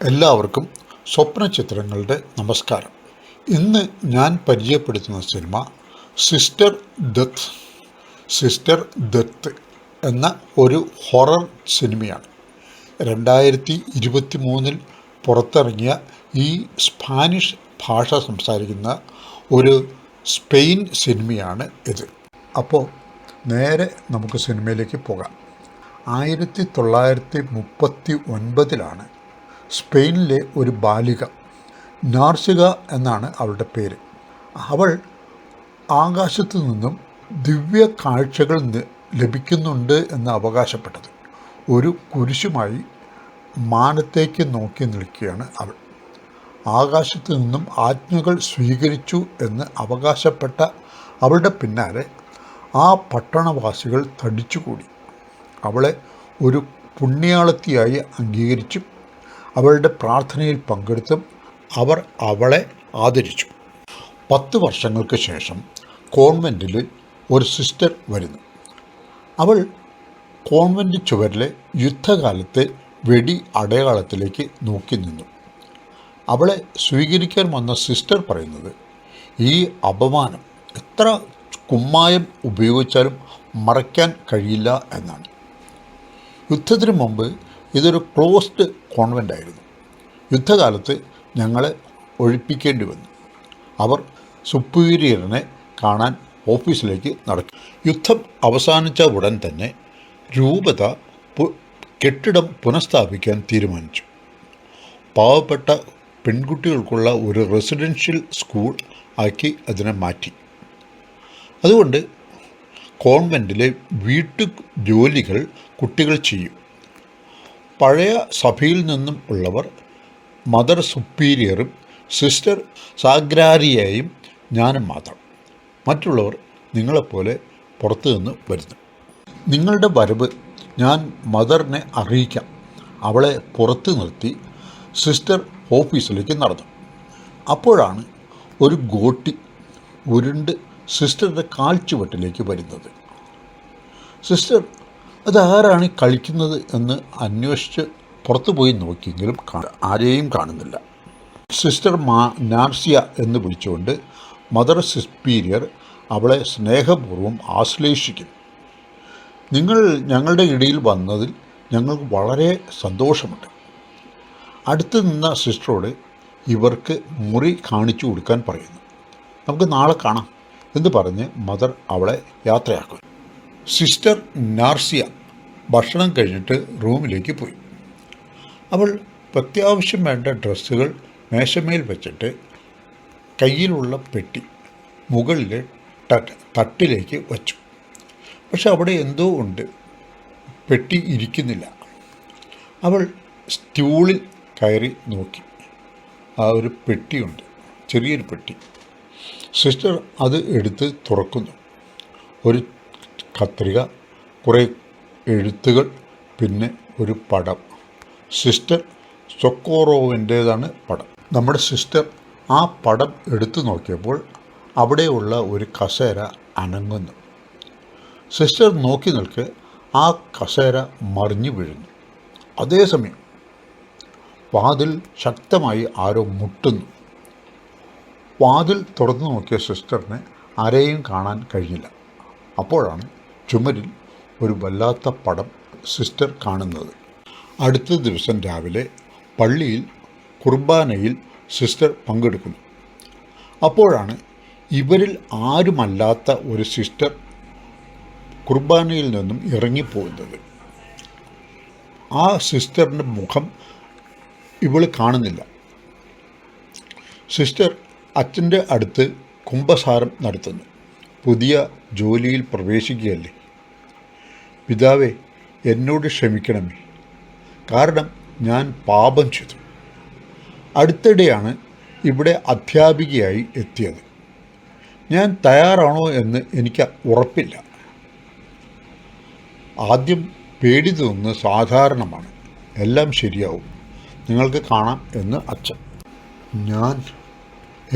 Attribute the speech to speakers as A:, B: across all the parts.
A: എല്ലാവർക്കും സ്വപ്ന ചിത്രങ്ങളുടെ നമസ്കാരം. ഇന്ന് ഞാൻ പരിചയപ്പെടുത്തുന്ന സിനിമ സിസ്റ്റർ ഡെത്ത് എന്ന ഒരു ഹൊറർ സിനിമയാണ്. 2023 പുറത്തിറങ്ങിയ ഈ സ്പാനിഷ് ഭാഷ സംസാരിക്കുന്ന ഒരു സ്പെയിൻ സിനിമയാണ് ഇത്. അപ്പോൾ നേരെ നമുക്ക് സിനിമയിലേക്ക് പോകാം. 1939 സ്പെയിനിലെ ഒരു ബാലിക, നാർസിക എന്നാണ് അവളുടെ പേര്. അവൾ ആകാശത്തു നിന്നും ദിവ്യ കാഴ്ചകൾ ലഭിക്കുന്നുണ്ട് എന്ന് അവകാശപ്പെട്ടത്. ഒരു കുരിശുമായി മാനത്തേക്ക് നോക്കി നിൽക്കുകയാണ് അവൾ. ആകാശത്തു നിന്നും ആജ്ഞകൾ സ്വീകരിച്ചു എന്ന് അവകാശപ്പെട്ട അവളുടെ പിന്നാലെ ആ പട്ടണവാസികൾ തടിച്ചുകൂടി. അവളെ ഒരു പുണ്യാളത്തിയായി അംഗീകരിച്ചും അവളുടെ പ്രാർത്ഥനയിൽ പങ്കെടുത്തും അവർ അവളെ ആദരിച്ചു. 10 വർഷങ്ങൾക്ക് ശേഷം കോൺവെൻറ്റിൽ ഒരു സിസ്റ്റർ വരുന്നു. അവൾ കോൺവെൻറ്റ് ചുവരിലെ യുദ്ധകാലത്തെ വെടി അടയാളത്തിലേക്ക് നോക്കി നിന്നു. അവളെ സ്വീകരിക്കാൻ വന്ന സിസ്റ്റർ പറയുന്നത്, ഈ അപമാനം എത്ര കുമ്മായം ഉപയോഗിച്ചാലും മറയ്ക്കാൻ കഴിയില്ല എന്നാണ്. യുദ്ധത്തിന് മുമ്പ് ഇതൊരു ക്ലോസ്ഡ് കോൺവെൻ്റ് ആയിരുന്നു. യുദ്ധകാലത്ത് ഞങ്ങളെ ഒഴിപ്പിക്കേണ്ടി വന്നു. അവർ സുപ്പീരിയറിനെ കാണാൻ ഓഫീസിലേക്ക് നടക്കും. യുദ്ധം അവസാനിച്ച ഉടൻ തന്നെ രൂപത കെട്ടിടം പുനഃസ്ഥാപിക്കാൻ തീരുമാനിച്ചു. പാവപ്പെട്ട പെൺകുട്ടികൾക്കുള്ള ഒരു റെസിഡൻഷ്യൽ സ്കൂൾ ആക്കി അതിനെ മാറ്റി. അതുകൊണ്ട് കോൺവെൻറ്റിലെ വീട്ടു ജോലികൾ കുട്ടികൾ ചെയ്യും. പഴയ സഭയിൽ നിന്നും ഉള്ളവർ മദർ സുപ്പീരിയറും സിസ്റ്റർ സാഗ്രാരിയയും ഞാനും മാത്രം. മറ്റുള്ളവർ നിങ്ങളെപ്പോലെ പുറത്തു നിന്ന് വരുന്നു. നിങ്ങളുടെ വരവ് ഞാൻ മദറിനെ അറിയിക്കാം. അവളെ പുറത്ത് നിർത്തി സിസ്റ്റർ ഓഫീസിലേക്ക് നടന്നു. അപ്പോഴാണ് ഒരു ഗോട്ടി ഉരുണ്ട് സിസ്റ്ററുടെ കാൽച്ചുവട്ടിലേക്ക് വരുന്നത്. സിസ്റ്റർ അതാരാണ് കളിക്കുന്നത് എന്ന് അന്വേഷിച്ച് പുറത്തു പോയി നോക്കിയെങ്കിലും ആരെയും കാണുന്നില്ല. സിസ്റ്റർ നാർസിയ എന്ന് വിളിച്ചുകൊണ്ട് മദർ സുപ്പീരിയർ അവളെ സ്നേഹപൂർവ്വം ആശ്ലേഷിക്കുന്നു. നിങ്ങൾ ഞങ്ങളുടെ ഇടയിൽ വന്നതിൽ ഞങ്ങൾക്ക് വളരെ സന്തോഷമുണ്ട്. അടുത്ത് നിന്ന സിസ്റ്ററോട് ഇവർക്ക് മുറി കാണിച്ചു കൊടുക്കാൻ പറയുന്നു. നമുക്ക് നാളെ കാണാം എന്ന് പറഞ്ഞ് മദർ അവളെ യാത്രയാക്കും. സിസ്റ്റർ നാർസിയ ഭക്ഷണം കഴിഞ്ഞിട്ട് റൂമിലേക്ക് പോയി. അവൾ അത്യാവശ്യം വേണ്ട ഡ്രസ്സുകൾ മേശമേൽ വെച്ചിട്ട് കയ്യിലുള്ള പെട്ടി മുകളിലെ തട്ടിലേക്ക് വച്ചു. പക്ഷെ അവിടെ എന്തോ ഉണ്ട്, പെട്ടി ഇരിക്കുന്നില്ല. അവൾ സ്റ്റൂളിൽ കയറി നോക്കി. ആ ഒരു പെട്ടിയുണ്ട്, ചെറിയൊരു പെട്ടി. സിസ്റ്റർ അത് എടുത്ത് തുറക്കുന്നു. ഒരു കത്രിക, കുറേ എഴുത്തുകൾ, പിന്നെ ഒരു പടം. സിസ്റ്റർ സൊക്കോറോവിൻ്റേതാണ് പടം. നമ്മുടെ സിസ്റ്റർ ആ പടം എടുത്തു നോക്കിയപ്പോൾ അവിടെയുള്ള ഒരു കസേര അനങ്ങുന്നു. സിസ്റ്റർ നോക്കി നിൽക്കെ ആ കസേര മറിഞ്ഞു വീഴുന്നു. അതേസമയം വാതിൽ ശക്തമായി ആരോ മുട്ടുന്നു. വാതിൽ തുറന്നു നോക്കിയ സിസ്റ്ററിന് ആരെയും കാണാൻ കഴിഞ്ഞില്ല. അപ്പോഴാണ് ചുമരിൽ ഒരു വല്ലാത്ത പടം സിസ്റ്റർ കാണുന്നത്. അടുത്ത ദിവസം രാവിലെ പള്ളിയിൽ കുർബാനയിൽ സിസ്റ്റർ പങ്കെടുക്കുന്നു. അപ്പോഴാണ് ഇവരിൽ ആരുമല്ലാത്ത ഒരു സിസ്റ്റർ കുർബാനയിൽ നിന്നും ഇറങ്ങിപ്പോകുന്നത്. ആ സിസ്റ്ററിൻ്റെ മുഖം ഇവൾ കാണുന്നില്ല. സിസ്റ്റർ അച്ഛൻ്റെ അടുത്ത് കുംഭസാരം നടത്തുന്നു. പുതിയ ജോലിയിൽ പ്രവേശിക്കുകയല്ലേ. പിതാവേ, എന്നോട് ക്ഷമിക്കണമേ, കാരണം ഞാൻ പാപം ചെയ്തു. അടുത്തിടെയാണ് ഇവിടെ അധ്യാപികയായി എത്തിയത്. ഞാൻ തയ്യാറാണോ എന്ന് എനിക്ക് ഉറപ്പില്ല. ആദ്യം പേടി തോന്നുന്നത് സാധാരണമാണ്, എല്ലാം ശരിയാവും, നിങ്ങൾക്ക് കാണാം എന്ന് അച്ഛൻ.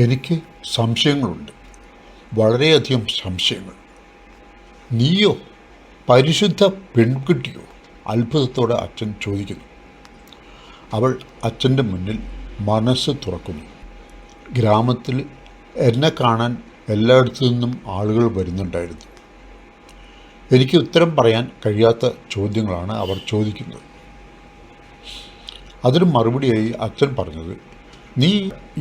A: എനിക്ക് സംശയങ്ങളുണ്ട്, വളരെയധികം സംശയങ്ങൾ. നീയോ, പരിശുദ്ധ പെൺകുട്ടിയോ? അത്ഭുതത്തോടെ അച്ഛൻ ചോദിക്കുന്നു. അവൾ അച്ഛൻ്റെ മുന്നിൽ മനസ്സ് തുറക്കുന്നു. ഗ്രാമത്തിൽ എന്നെ കാണാൻ എല്ലായിടത്തു നിന്നും ആളുകൾ വരുന്നുണ്ടായിരുന്നു. എനിക്ക് ഉത്തരം പറയാൻ കഴിയാത്ത ചോദ്യങ്ങളാണ് അവർ ചോദിക്കുന്നത്. അതിന് മറുപടിയായി അച്ഛൻ പറഞ്ഞത്, നീ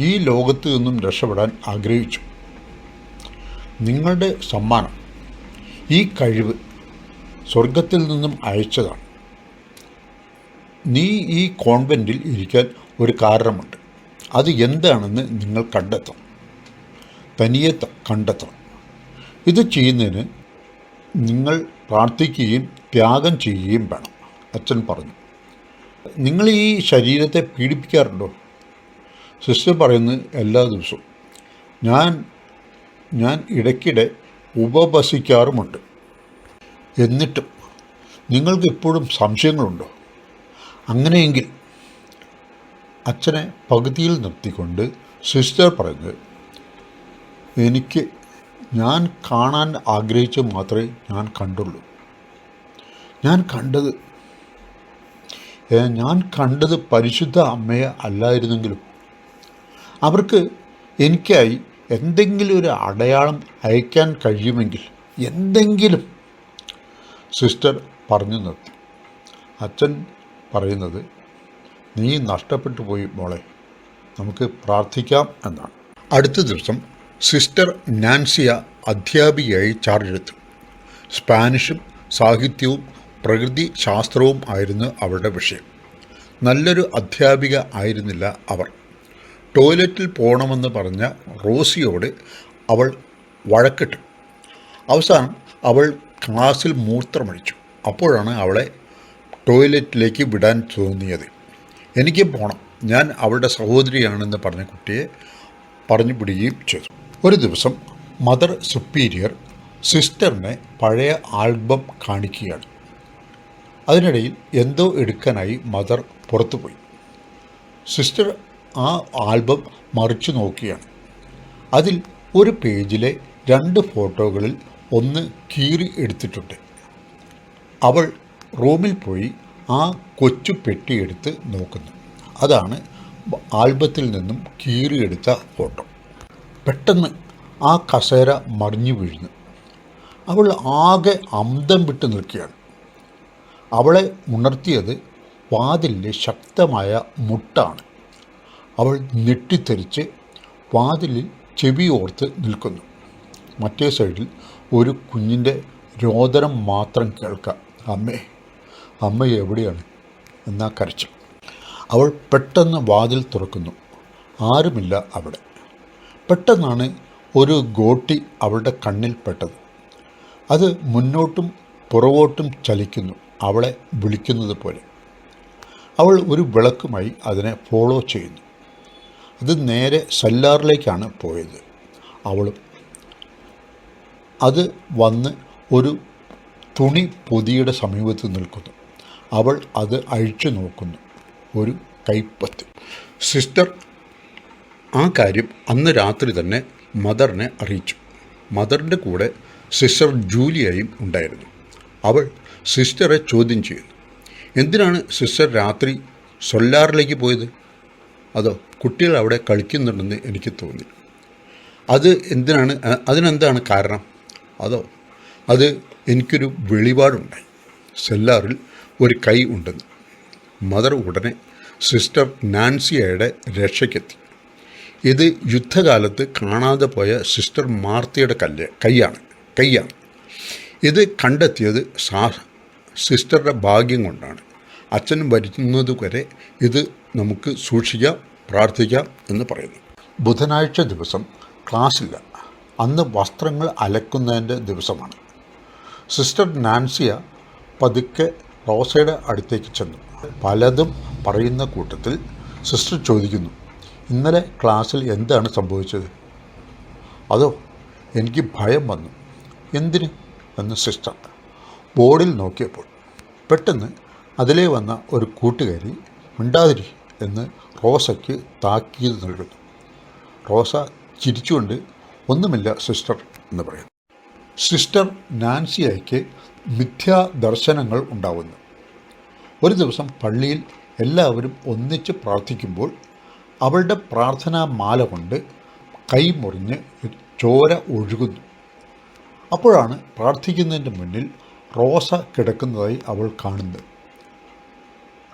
A: ഈ ലോകത്ത് നിന്നും രക്ഷപ്പെടാൻ ആഗ്രഹിച്ചു. നിങ്ങളുടെ സമ്മാനം, ഈ കഴിവ് സ്വർഗത്തിൽ നിന്നും അയച്ചതാണ്. നീ ഈ കോൺവെൻറ്റിൽ ഇരിക്കാൻ ഒരു കാരണമുണ്ട്. അത് എന്താണെന്ന് നിങ്ങൾ കണ്ടെത്തണം, തനിയെ കണ്ടെത്തണം. ഇത് ചെയ്യുന്നതിന് നിങ്ങൾ പ്രാർത്ഥിക്കുകയും ത്യാഗം ചെയ്യുകയും വേണം. അച്ഛൻ പറഞ്ഞു. നിങ്ങൾ ഈ ശരീരത്തെ പീഡിപ്പിക്കാറുണ്ടോ? സിസ്റ്റർ പറയുന്നത്, എല്ലാ ദിവസവും ഞാൻ ഇടയ്ക്കിടെ ഉപവസിക്കാറുമുണ്ട്. എന്നിട്ടും നിങ്ങൾക്ക് ഇപ്പോഴും സംശയങ്ങളുണ്ടോ? അങ്ങനെയെങ്കിൽ അച്ഛനെ പകുതിയിൽ നിർത്തിക്കൊണ്ട് സിസ്റ്റർ പറഞ്ഞത്, ഞാൻ കാണാൻ ആഗ്രഹിച്ച് മാത്രമേ ഞാൻ കണ്ടുള്ളൂ. ഞാൻ കണ്ടത് പരിശുദ്ധ അമ്മയെ അല്ലായിരുന്നെങ്കിലും അവർക്ക് എനിക്കായി എന്തെങ്കിലും ഒരു അടയാളം അയക്കാൻ കഴിയുമെങ്കിൽ എന്തെങ്കിലും. സിസ്റ്റർ പറഞ്ഞു നിർത്തി. അച്ഛൻ പറയുന്നത്, നീ നഷ്ടപ്പെട്ടു പോയി മോളെ, നമുക്ക് പ്രാർത്ഥിക്കാം എന്നാണ്. അടുത്ത ദിവസം സിസ്റ്റർ നാൻസിയ അധ്യാപികയായി ചാർജ് എടുത്തു. സ്പാനിഷും സാഹിത്യവും പ്രകൃതി ശാസ്ത്രവും ആയിരുന്നു അവരുടെ വിഷയം. നല്ലൊരു അധ്യാപിക ആയിരുന്നില്ല അവർ. ടോയ്ലറ്റിൽ പോകണമെന്ന് പറഞ്ഞ റോസിയോട് അവൾ വഴക്കിട്ടു. അവസാനം അവൾ ക്ലാസ്സിൽ മൂത്രമൊഴിച്ചു. അപ്പോഴാണ് അവളെ ടോയ്ലറ്റിലേക്ക് വിടാൻ തോന്നിയത്. എനിക്ക് പോകണം, ഞാൻ അവളുടെ സഹോദരിയാണെന്ന് പറഞ്ഞ കുട്ടിയെ പറഞ്ഞു പിടിക്കുകയും ചെയ്തു. ഒരു ദിവസം മദർ സുപ്പീരിയർ സിസ്റ്ററിനെ പഴയ ആൽബം കാണിക്കുകയാണ്. അതിനിടയിൽ എന്തോ എടുക്കാനായി മദർ പുറത്തുപോയി. സിസ്റ്റർ ആ ആൽബം മറിച്ചു നോക്കുകയാണ്. അതിൽ ഒരു പേജിലെ 2 ഫോട്ടോകളിൽ ഒന്ന് കീറി എടുത്തിട്ടുണ്ട്. അവൾ റൂമിൽ പോയി ആ കൊച്ചു പെട്ടിയെടുത്ത് നോക്കുന്നു. അതാണ് ആൽബത്തിൽ നിന്നും കീറിയെടുത്ത ഫോട്ടോ. പെട്ടെന്ന് ആ കസേര മറിഞ്ഞു വീഴുന്നു. അവൾ ആകെ അന്തം വിട്ട് നിൽക്കുകയാണ്. അവളെ ഉണർത്തിയത് വാതിലിലെ ശക്തമായ മുട്ടാണ്. അവൾ ഞെട്ടിത്തെറിച്ച് വാതിലിൽ ചെവിയോർത്ത് നിൽക്കുന്നു. മറ്റേ സൈഡിൽ ഒരു കുഞ്ഞിൻ്റെ രോദനം മാത്രം കേൾക്കാം. അമ്മ എവിടെയാണ് എന്നാ കരച്ചു. അവൾ പെട്ടെന്ന് വാതിൽ തുറക്കുന്നു. ആരുമില്ല അവിടെ. പെട്ടെന്നാണ് ഒരു ഗോട്ടി അവളുടെ കണ്ണിൽ പെട്ടത്. അത് മുന്നോട്ടും പുറകോട്ടും ചലിക്കുന്നു, അവളെ വിളിക്കുന്നത് പോലെ. അവൾ ഒരു വിളക്കുമായി അതിനെ ഫോളോ ചെയ്യുന്നു. അത് നേരെ സെല്ലാറിലേക്കാണ് പോയത്. അവളും അത് വന്ന് ഒരു തുണി പൊതിയുടെ സമീപത്ത് നിൽക്കുന്നു. അവൾ അത് അഴിച്ചു നോക്കുന്നു. ഒരു കൈപ്പത്തി. സിസ്റ്റർ ആ കാര്യം അന്ന് രാത്രി തന്നെ മദറിനെ അറിയിച്ചു. മദറിൻ്റെ കൂടെ സിസ്റ്റർ ജൂലിയയും ഉണ്ടായിരുന്നു. അവൾ സിസ്റ്ററെ ചോദ്യം ചെയ്യുന്നു. എന്തിനാണ് സിസ്റ്റർ രാത്രി സൊല്ലാറിലേക്ക് പോയത്? അതോ കുട്ടികൾ അവിടെ കളിക്കുന്നുണ്ടെന്ന് എനിക്ക് തോന്നി. അതിനെന്താണ് കാരണം? അത് എനിക്കൊരു വെളിപാടുണ്ടായി. സെല്ലാറിൽ ഒരു കൈ ഉണ്ടെന്ന്. മദർ ഉടനെ സിസ്റ്റർ നാൻസിയയുടെ രക്ഷയ്ക്കെത്തി. ഇത് യുദ്ധകാലത്ത് കാണാതെ പോയ സിസ്റ്റർ മാർത്തയുടെ കൈയാണ്. ഇത് കണ്ടെത്തിയത് സിസ്റ്ററുടെ ഭാഗ്യം കൊണ്ടാണ്. അച്ഛൻ വരുന്നതുവരെ ഇത് നമുക്ക് സൂക്ഷിക്കാം, പ്രാർത്ഥിക്കാം എന്ന് പറയുന്നു. ബുധനാഴ്ച ദിവസം ക്ലാസ്സില്ല. അന്ന് വസ്ത്രങ്ങൾ അലക്കുന്നതിൻ്റെ ദിവസമാണ്. സിസ്റ്റർ നാൻസിയ പതുക്കെ റോസയുടെ അടുത്തേക്ക് ചെന്നു. പലതും പറയുന്ന കൂട്ടത്തിൽ സിസ്റ്റർ ചോദിക്കുന്നു, ഇന്നലെ ക്ലാസ്സിൽ എന്താണ് സംഭവിച്ചത്? എനിക്ക് ഭയം വന്നു. എന്തിന് എന്ന് സിസ്റ്റർ ബോർഡിൽ നോക്കിയപ്പോൾ പെട്ടെന്ന് അതിലേ വന്ന ഒരു കൂട്ടുകാരി മിണ്ടാതിരി എന്ന് റോസയ്ക്ക് താക്കീത് നൽകുന്നു. റോസ ചിരിച്ചുകൊണ്ട് ഒന്നുമില്ല സിസ്റ്റർ എന്ന് പറയുന്നു. സിസ്റ്റർ നാൻസിയയ്ക്ക് മിഥ്യാദർശനങ്ങൾ ഉണ്ടാവുന്നു. ഒരു ദിവസം പള്ളിയിൽ എല്ലാവരും ഒന്നിച്ച് പ്രാർത്ഥിക്കുമ്പോൾ അവളുടെ പ്രാർത്ഥനാ മാല കൊണ്ട് കൈ മുറിഞ്ഞ് ചോര ഒഴുകുന്നു. അപ്പോഴാണ് പ്രാർത്ഥിക്കുന്നതിൻ്റെ മുന്നിൽ റോസ കിടക്കുന്നതായി അവൾ കാണുന്നത്.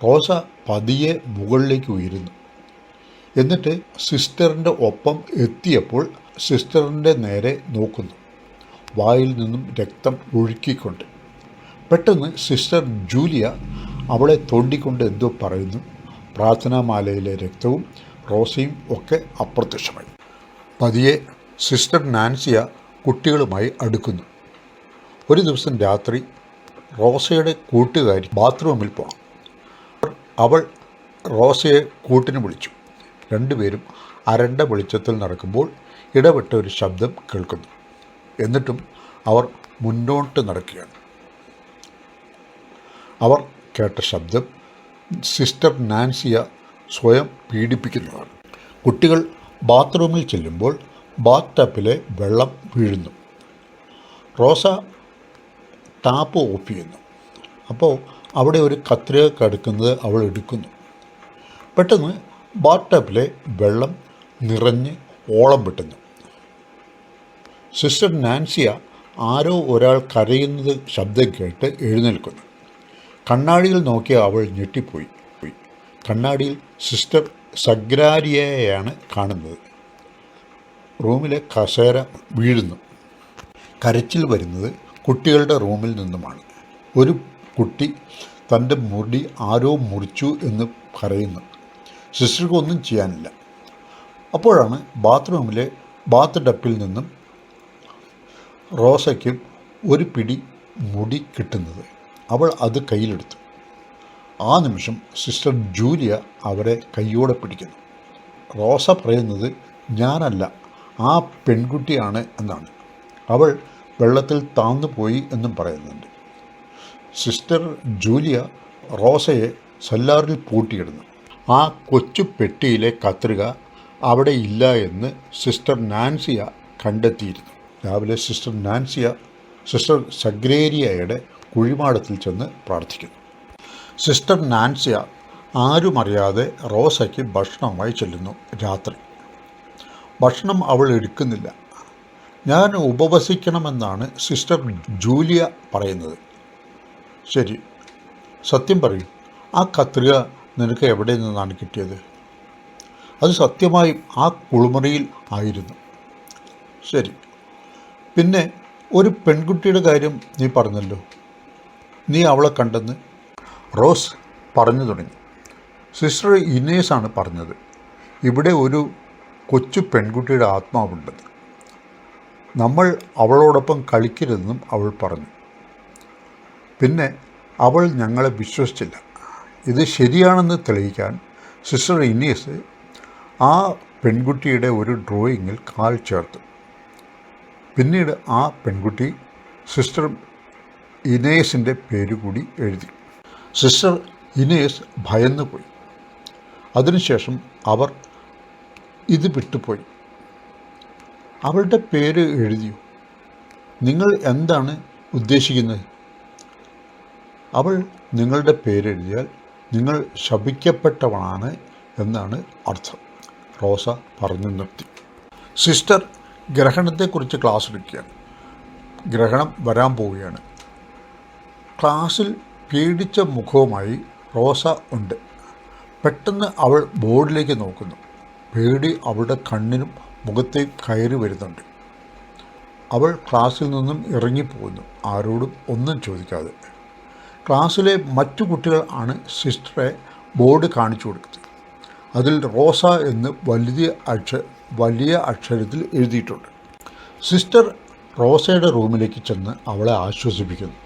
A: റോസ പതിയെ മുകളിലേക്ക് ഉയരുന്നു. എന്നിട്ട് സിസ്റ്ററിൻ്റെ ഒപ്പം എത്തിയപ്പോൾ സിസ്റ്ററിൻ്റെ നേരെ നോക്കുന്നു, വായിൽ നിന്നും രക്തം ഒഴുക്കിക്കൊണ്ട്. പെട്ടെന്ന് സിസ്റ്റർ ജൂലിയ അവളെ തോണ്ടിക്കൊണ്ട് എന്തോ പറയുന്നു. പ്രാർത്ഥനാമാലയിലെ രക്തവും റോസയും ഒക്കെ അപ്രത്യക്ഷമായി. പതിയെ സിസ്റ്റർ നാൻസിയ കുട്ടികളുമായി അടുക്കുന്നു. ഒരു ദിവസം രാത്രി റോസയുടെ കൂട്ടുകാരി ബാത്റൂമിൽ പോകണം. അവൾ റോസയെ കൂട്ടിന് വിളിച്ചു. രണ്ടുപേരും അരണ്ട വെളിച്ചത്തിൽ നടക്കുമ്പോൾ ഇടപെട്ട ഒരു ശബ്ദം കേൾക്കുന്നു. എന്നിട്ടും അവർ മുന്നോട്ട് നടക്കുകയാണ്. അവർ കേട്ട ശബ്ദം സിസ്റ്റർ നാൻസിയ സ്വയം പീഡിപ്പിക്കുന്നതാണ്. കുട്ടികൾ ബാത്റൂമിൽ ചെല്ലുമ്പോൾ ബാത്ത് ടബിലെ വെള്ളം വീഴുന്നു. റോസ ടാപ്പ് ഓഫ് ചെയ്യുന്നു. അപ്പോൾ അവിടെ ഒരു കത്രിക കിടക്കുന്നത് അവൾ എടുക്കുന്നു. പെട്ടെന്ന് ബാത്ത് ടബിലെ വെള്ളം നിറഞ്ഞ് ഓളം വെട്ടുന്നു. സിസ്റ്റർ നാൻസിയ ആരോ ഒരാൾ കരയുന്നത് ശബ്ദം കേട്ട് എഴുന്നേൽക്കുന്നു. കണ്ണാടിയിൽ നോക്കിയ അവൾ ഞെട്ടിപ്പോയി. കണ്ണാടിയിൽ സിസ്റ്റർ സഗ്രാരിയയാണ് കാണുന്നത്. റൂമിലെ കസേര വീഴുന്നു. കരച്ചിൽ വരുന്നത് കുട്ടികളുടെ റൂമിൽ നിന്നുമാണ്. ഒരു കുട്ടി തൻ്റെ മുടി ആരോ മുറിച്ചു എന്ന് കരയുന്നു. സിസ്റ്റർക്ക് ഒന്നും ചെയ്യാനില്ല. അപ്പോഴാണ് ബാത്റൂമിലെ ബാത്ത് ടപ്പിൽ നിന്നും റോസയ്ക്ക് ഒരു പിടി മുടി കിട്ടുന്നത്. അവൾ അത് കയ്യിലെടുത്തു. ആ നിമിഷം സിസ്റ്റർ ജൂലിയ അവരെ കയ്യോടെ പിടിക്കുന്നു. റോസ പറയുന്നത് ഞാനല്ല, ആ പെൺകുട്ടിയാണ് എന്നാണ്. അവൾ വെള്ളത്തിൽ താന്നുപോയി എന്നും പറയുന്നുണ്ട്. സിസ്റ്റർ ജൂലിയ റോസയെ സെല്ലാറിൽ പൂട്ടിയിടുന്നു. ആ കൊച്ചു പെട്ടിയിലെ കത്രിക അവിടെ ഇല്ല എന്ന് സിസ്റ്റർ നാൻസിയ കണ്ടെത്തിയിരുന്നു. രാവിലെ സിസ്റ്റർ നാൻസിയ സിസ്റ്റർ സഗ്രേരിയയുടെ കുഴിമാടത്തിൽ ചെന്ന് പ്രാർത്ഥിക്കുന്നു. സിസ്റ്റർ നാൻസിയ ആരുമറിയാതെ റോസയ്ക്ക് ഭക്ഷണമായി ചെല്ലുന്നു. രാത്രി ഭക്ഷണം അവൾ എടുക്കുന്നില്ല. ഞാൻ ഉപവസിക്കണമെന്നാണ് സിസ്റ്റർ ജൂലിയ പറയുന്നത്. ശരി, സത്യം പറയും, ആ കത്രിക നിനക്ക് എവിടെ നിന്നാണ് കിട്ടിയത്? അത് സത്യമായും ആ കുളിമുറിയിൽ ആയിരുന്നു. ശരി, പിന്നെ ഒരു പെൺകുട്ടിയുടെ കാര്യം നീ പറഞ്ഞല്ലോ, നീ അവളെ കണ്ടെന്ന് റോസ് പറഞ്ഞു തുടങ്ങി. സിസ്റ്റർ ഇനേസാണ് പറഞ്ഞത്. ഇവിടെ ഒരു കൊച്ചു പെൺകുട്ടിയുടെ ആത്മാവുണ്ടെന്ന്. നമ്മൾ അവളോടൊപ്പം കളിക്കരുതെന്നും അവൾ പറഞ്ഞു. പിന്നെ അവൾ ഞങ്ങളെ വിശ്വസിച്ചില്ല. ഇത് ശരിയാണെന്ന് തെളിയിക്കാൻ സിസ്റ്റർ ഇനേസ് ആ പെൺകുട്ടിയുടെ ഒരു ഡ്രോയിങ്ങിൽ കാൽ ചേർത്തു. പിന്നീട് ആ പെൺകുട്ടി സിസ്റ്റർ ഇനേസിൻ്റെ പേര് കൂടി എഴുതി. സിസ്റ്റർ ഇനേസ് ഭയന്നു പോയി. അതിനുശേഷം അവർ ഇത് വിട്ടുപോയി. അവളുടെ പേര് എഴുതിയോ? നിങ്ങൾ എന്താണ് ഉദ്ദേശിക്കുന്നത്? അവൾ നിങ്ങളുടെ പേരെഴുതിയാൽ നിങ്ങൾ ശപിക്കപ്പെട്ടവളാണ് എന്നാണ് അർത്ഥം. റോസ പറഞ്ഞു നിർത്തി. സിസ്റ്റർ ഗ്രഹണത്തെക്കുറിച്ച് ക്ലാസ് എടുക്കുകയാണ്. ഗ്രഹണം വരാൻ പോവുകയാണ്. ക്ലാസ്സിൽ പേടിച്ച മുഖവുമായി റോസ ഉണ്ട്. പെട്ടെന്ന് അവൾ ബോർഡിലേക്ക് നോക്കുന്നു. പേടി അവളുടെ കണ്ണിനും മുഖത്തേക്ക് കയറി വരുന്നുണ്ട്. അവൾ ക്ലാസ്സിൽ നിന്നും ഇറങ്ങിപ്പോകുന്നു, ആരോടും ഒന്നും ചോദിക്കാതെ. ക്ലാസ്സിലെ മറ്റു കുട്ടികൾ ആണ് സിസ്റ്ററെ ബോർഡ് കാണിച്ചു കൊടുത്തത്. അതിൽ റോസ എന്ന് വലിയ അക്ഷരത്തിൽ എഴുതിയിട്ടുണ്ട്. സിസ്റ്റർ റോസയുടെ റൂമിലേക്ക് ചെന്ന് അവളെ ആശ്വസിപ്പിക്കുന്നു.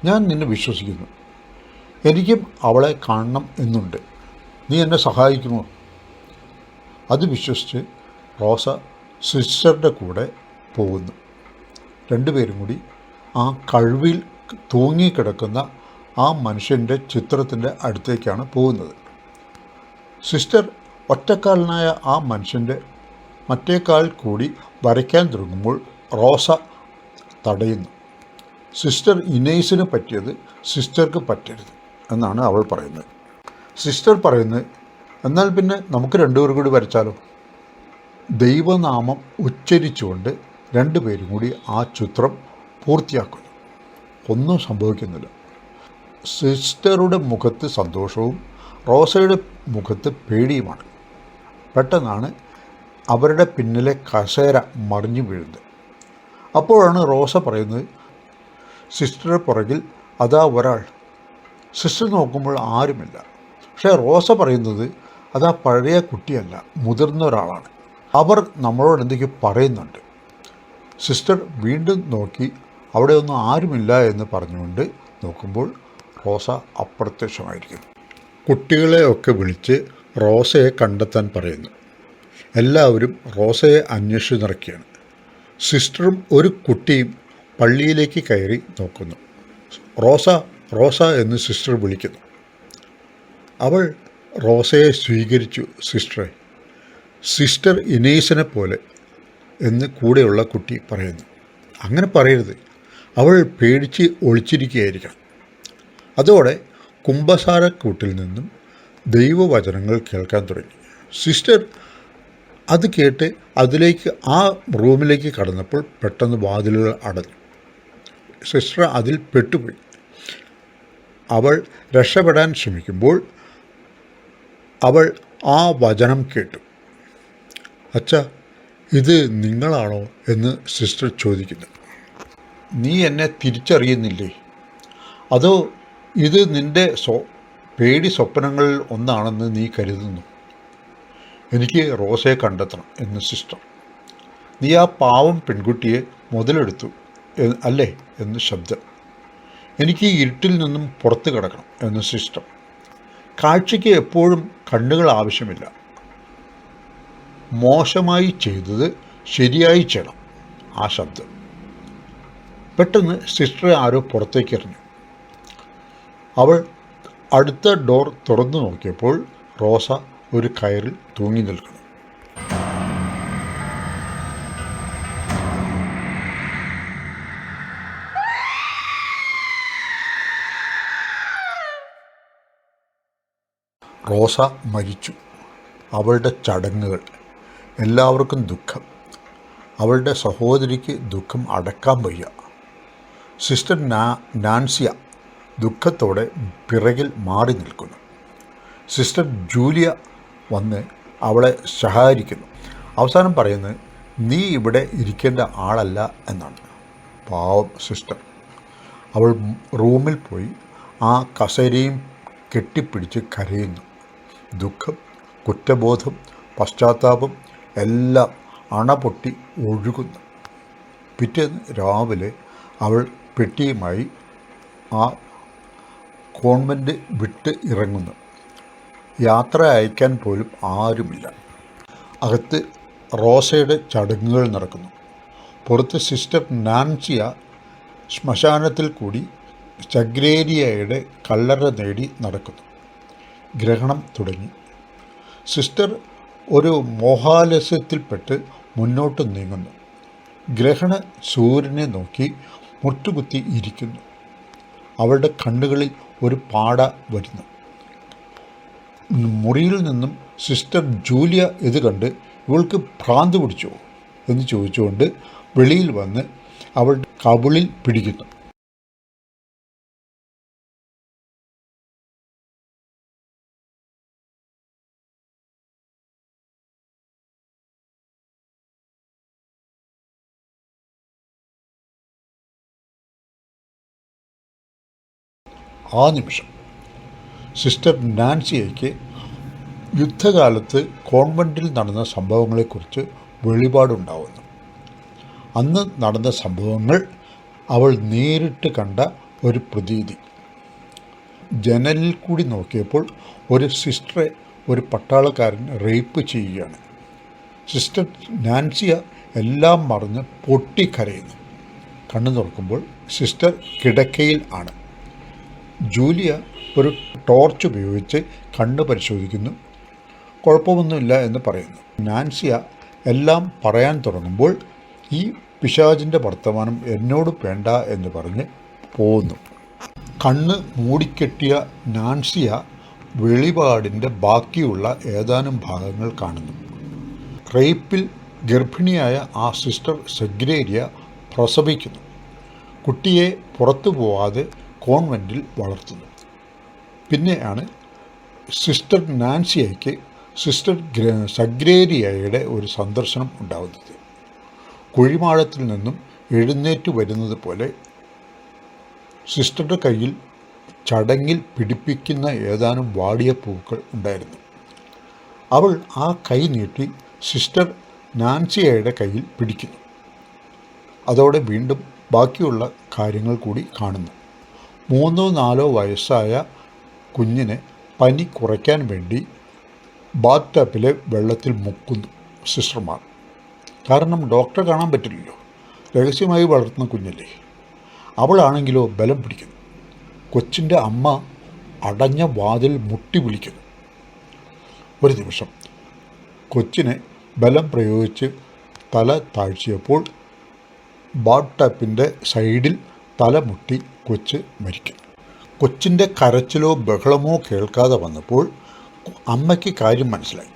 A: ഞാൻ നിന്നെ വിശ്വസിക്കുന്നു. എനിക്കും അവളെ കാണണം എന്നുണ്ട്. നീ എന്നെ സഹായിക്കുമോ? അത് വിശ്വസിച്ച് റോസ സിസ്റ്ററുടെ കൂടെ പോകുന്നു. രണ്ടുപേരും കൂടി ആ കഴിവിൽ തൂങ്ങിക്കിടക്കുന്ന ആ മനുഷ്യൻ്റെ ചിത്രത്തിൻ്റെ അടുത്തേക്കാണ് പോകുന്നത്. സിസ്റ്റർ ഒറ്റക്കാലനായ ആ മനുഷ്യൻ്റെ മറ്റേക്കാൽ കൂടി വരയ്ക്കാൻ തുടങ്ങുമ്പോൾ റോസ തടയുന്നു. സിസ്റ്റർ ഇനേസിന് പറ്റിയത് സിസ്റ്റർക്ക് പറ്റരുത് എന്നാണ് അവൾ പറയുന്നത്. സിസ്റ്റർ പറയുന്നത്, എന്നാൽ പിന്നെ നമുക്ക് രണ്ടുപേരും കൂടി വരച്ചാലോ. ദൈവനാമം ഉച്ചരിച്ചുകൊണ്ട് രണ്ടുപേരും കൂടി ആ ചിത്രം പൂർത്തിയാക്കുന്നു. ഒന്നും സംഭവിക്കുന്നില്ല. സിസ്റ്ററുടെ മുഖത്ത് സന്തോഷവും റോസയുടെ മുഖത്ത് പേടിയുമാണ്. പെട്ടെന്നാണ് അവരുടെ പിന്നിലെ കസേര മറിഞ്ഞു വീഴുന്നത്. അപ്പോഴാണ് റോസ പറയുന്നത്, സിസ്റ്ററുടെ പുറകിൽ അതാ ഒരാൾ. സിസ്റ്റർ നോക്കുമ്പോൾ ആരുമില്ല. പക്ഷേ റോസ പറയുന്നത് അതാ പഴയ കുട്ടിയല്ല, മുതിർന്ന ഒരാളാണ്. അവർ നമ്മളോട് എന്തൊക്കെയോ പറയുന്നുണ്ട്. സിസ്റ്റർ വീണ്ടും നോക്കി അവിടെ ഒന്നും ആരുമില്ല എന്ന് പറഞ്ഞുകൊണ്ട് നോക്കുമ്പോൾ റോസ അപ്രത്യക്ഷമായിരിക്കുന്നു. കുട്ടികളെയൊക്കെ വിളിച്ച് റോസയെ കണ്ടെത്താൻ പറയുന്നു. എല്ലാവരും റോസയെ അന്വേഷിച്ച് നടക്കുകയാണ്. സിസ്റ്ററും ഒരു കുട്ടിയും പള്ളിയിലേക്ക് കയറി നോക്കുന്നു. റോസ റോസ എന്ന് സിസ്റ്റർ വിളിക്കുന്നു. അവൾ റോസയെ സ്വീകരിച്ചു. സിസ്റ്റർ ഇനേസിനെ പോലെ എന്ന് കൂടെയുള്ള കുട്ടി പറയുന്നു. അങ്ങനെ പറയരുത്, അവൾ പേടിച്ച് ഒളിച്ചിരിക്കുകയായിരിക്കണം. അതോടെ കുമ്പസാരക്കൂട്ടിൽ നിന്നും ദൈവവചനങ്ങൾ കേൾക്കാൻ തുടങ്ങി. സിസ്റ്റർ അത് കേട്ട് അതിലേക്ക് ആ റൂമിലേക്ക് കടന്നപ്പോൾ പെട്ടെന്ന് വാതിലുകൾ അടഞ്ഞു. സിസ്റ്റർ അതിൽ പെട്ടുപോയി. അവൾ രക്ഷപ്പെടാൻ ശ്രമിക്കുമ്പോൾ അവൾ ആ വചനം കേട്ടു. അച്ഛാ, ഇത് നിങ്ങളാണോ എന്ന് സിസ്റ്റർ ചോദിക്കുന്നു. നീ എന്നെ തിരിച്ചറിയുന്നില്ലേ? അതോ ഇത് നിൻ്റെ പേടി സ്വപ്നങ്ങളിൽ ഒന്നാണെന്ന് നീ കരുതുന്നു? എനിക്ക് റോസയെ കണ്ടെത്തണം എന്ന് സിസ്റ്റർ. നീ ആ പാവം പെൺകുട്ടിയെ മുതലെടുത്തു അല്ലേ എന്ന് ശബ്ദം. എനിക്ക് ഈ ഇരുട്ടിൽ നിന്നും പുറത്ത് കിടക്കണം എന്ന് സിസ്റ്റർ. കാഴ്ചയ്ക്ക് എപ്പോഴും കണ്ണുകൾ ആവശ്യമില്ല. മോശമായി ചെയ്തത് ശരിയായി ചെയ്യണം. ആ ശബ്ദം. പെട്ടെന്ന് സിസ്റ്ററെ ആരോ പുറത്തേക്ക് എറിഞ്ഞു. അവൾ അടുത്ത ഡോർ തുറന്നു നോക്കിയപ്പോൾ റോസ ഒരു കയറിൽ തൂങ്ങി നിൽക്കുന്നു. റോസ മരിച്ചു. അവളുടെ ചടങ്ങുകൾ. എല്ലാവർക്കും ദുഃഖം. അവളുടെ സഹോദരിക്ക് ദുഃഖം അടക്കാൻ വയ്യ. സിസ്റ്റർ നാൻസിയ ദുഃഖത്തോടെ പിറകിൽ മാറി നിൽക്കുന്നു. സിസ്റ്റർ ജൂലിയ വന്ന് അവളെ സഹായിക്കുന്നു. അവസാനം പറയുന്നത്, നീ ഇവിടെ ഇരിക്കേണ്ട ആളല്ല എന്നാണ്. പാവം സിസ്റ്റർ. അവൾ റൂമിൽ പോയി ആ കസേരയും കെട്ടിപ്പിടിച്ച് കരയുന്നു. ദുഃഖം, കുറ്റബോധം, പശ്ചാത്താപം എല്ലാം അണപൊട്ടി ഒഴുകുന്നു. പിറ്റേന്ന് രാവിലെ അവൾ പെട്ടിയുമായി ആ കോൺവെൻറ്റ് വിട്ട് ഇറങ്ങുന്നു. യാത്ര അയക്കാൻ പോലും ആരുമില്ല. അകത്ത് റോസയുടെ ചടങ്ങുകൾ നടക്കുന്നു. പുറത്ത് സിസ്റ്റർ നാൻസിയ ശ്മശാനത്തിൽ കൂടി സഗ്രേരിയയുടെ കല്ലറ നേടി നടക്കുന്നു. ഗ്രഹണം തുടങ്ങി. സിസ്റ്റർ ഒരു മോഹാലസ്യത്തിൽപ്പെട്ട് മുന്നോട്ട് നീങ്ങുന്നു. ഗ്രഹണ സൂര്യനെ നോക്കി മുട്ടുകുത്തി ഇരിക്കുന്നു. അവളുടെ കണ്ണുകളിൽ ഒരു പാട വരുന്നു. മുറിയിൽ നിന്നും സിസ്റ്റർ ജൂലിയ ഇത് കണ്ട് ഇവൾക്ക് ഭ്രാന്ത് പിടിച്ചോ എന്ന് ചോദിച്ചുകൊണ്ട് വെളിയിൽ വന്ന് അവളുടെ കവിളിൽ പിടിക്കുന്നു. ആ നിമിഷം സിസ്റ്റർ നാൻസിയയ്ക്ക് യുദ്ധകാലത്ത് കോൺവെൻറ്റിൽ നടന്ന സംഭവങ്ങളെക്കുറിച്ച് വെളിപാടുണ്ടാവുന്നു. അന്ന് നടന്ന സംഭവങ്ങൾ അവൾ നേരിട്ട് കണ്ട ഒരു പ്രതീതി. ജനലിൽ കൂടി നോക്കിയപ്പോൾ ഒരു സിസ്റ്ററെ ഒരു പട്ടാളക്കാരൻ റേപ്പ് ചെയ്യുകയാണ്. സിസ്റ്റർ നാൻസിയ എല്ലാം മറന്ന് പൊട്ടിക്കരയുന്നു. കണ്ണു തുറക്കുമ്പോൾ സിസ്റ്റർ കിടക്കയിൽ ആണ്. ജൂലിയ ഒരു ടോർച്ച് ഉപയോഗിച്ച് കണ്ണ് പരിശോധിക്കുന്നു. കുഴപ്പമൊന്നുമില്ല എന്ന് പറയുന്നു. നാൻസിയ എല്ലാം പറയാൻ തുടങ്ങുമ്പോൾ ഈ പിശാചിൻ്റെ വർത്തമാനം എന്നോട് വേണ്ട എന്ന് പറഞ്ഞ് പോകുന്നു. കണ്ണ് മൂടിക്കെട്ടിയ നാൻസിയ വെളിപാടിൻ്റെ ബാക്കിയുള്ള ഏതാനും ഭാഗങ്ങൾ കാണുന്നു. റേപ്പിൽ ഗർഭിണിയായ ആ സിസ്റ്റർ സെഗ്രേരിയ പ്രസവിക്കുന്നു. കുട്ടിയെ പുറത്തു പോവാതെ കോൺവെൻറ്റിൽ വളർത്തുന്നു. പിന്നെയാണ് സിസ്റ്റർ നാൻസിയയ്ക്ക് സിസ്റ്റർ സഗ്രേരിയയുടെ ഒരു സന്ദർശനം ഉണ്ടാകുന്നത്. കുഴിമാടത്തിൽ നിന്നും എഴുന്നേറ്റ് വരുന്നത് പോലെ സിസ്റ്ററുടെ കയ്യിൽ ചടങ്ങിൽ പിടിപ്പിക്കുന്ന ഏതാനും വാടിയ പൂക്കൾ ഉണ്ടായിരുന്നു. അവൾ ആ കൈ നീട്ടി സിസ്റ്റർ നാൻസിയയുടെ കയ്യിൽ പിടിക്കുന്നു. അതോടെ വീണ്ടും ബാക്കിയുള്ള കാര്യങ്ങൾ കൂടി കാണുന്നു. 3-4 വയസ്സായ കുഞ്ഞിനെ പനി കുറയ്ക്കാൻ വേണ്ടി ബാത്ത് ടബിലെ വെള്ളത്തിൽ മുക്കുന്നു സിസ്റ്റർമാർ. കാരണം ഡോക്ടറെ കാണാൻ പറ്റില്ലല്ലോ, രഹസ്യമായി വളർത്തുന്ന കുഞ്ഞല്ലേ. അവളാണെങ്കിലോ ബലം പിടിക്കുന്നു. കൊച്ചിൻ്റെ അമ്മ അടഞ്ഞ വാതിൽ മുട്ടി വിളിക്കുന്നു. ഒരു നിമിഷം കൊച്ചിനെ ബലം പ്രയോഗിച്ച് തല താഴ്ചയപ്പോൾ ബാത്ത് ടബിൻ്റെ സൈഡിൽ തലമുട്ടി കൊച്ച് മരിക്കുന്നു. കൊച്ചിൻ്റെ കരച്ചിലോ ബഹളമോ കേൾക്കാതെ വന്നപ്പോൾ അമ്മയ്ക്ക് കാര്യം മനസ്സിലായി.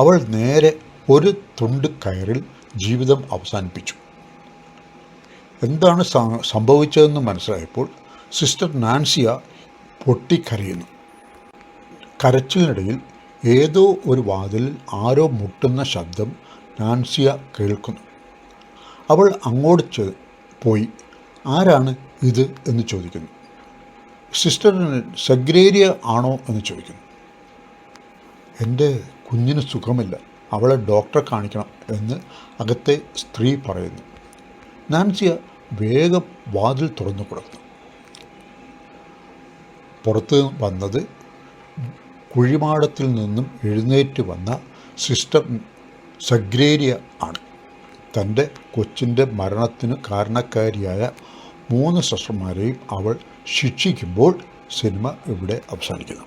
A: അവൾ നേരെ ഒരു തുണ്ട് കയറിൽ ജീവിതം അവസാനിപ്പിച്ചു. എന്താണ് സംഭവിച്ചതെന്ന് മനസ്സിലായപ്പോൾ സിസ്റ്റർ നാൻസിയ പൊട്ടിക്കരയുന്നു. കരച്ചിലിനിടയിൽ ഏതോ ഒരു വാതിലിൽ ആരോ മുട്ടുന്ന ശബ്ദം നാൻസിയ കേൾക്കുന്നു. അവൾ അങ്ങോട്ട് പോയി ആരാണ് ഇത് എന്ന് ചോദിക്കുന്നു. സിസ്റ്റർ സഗ്രേരിയ ആണോ എന്ന് ചോദിക്കുന്നു. എൻ്റെ കുഞ്ഞിന് സുഖമില്ല, അവളെ ഡോക്ടറെ കാണിക്കണം എന്ന് അകത്തെ സ്ത്രീ പറയുന്നു. നാൻസിയ വേഗം വാതിൽ തുറന്നു കൊടുക്കുന്നു. പുറത്ത് വന്നത് കുഴിമാടത്തിൽ നിന്നും എഴുന്നേറ്റ് വന്ന സിസ്റ്റർ സഗ്രേരിയ ആണ്. തൻ്റെ കൊച്ചിൻ്റെ മരണത്തിന് കാരണക്കാരിയായ 3 സിസ്റ്റർമാരെയും അവൾ ശിക്ഷിക്കുമ്പോൾ സിനിമ ഇവിടെ അവസാനിക്കുന്നു.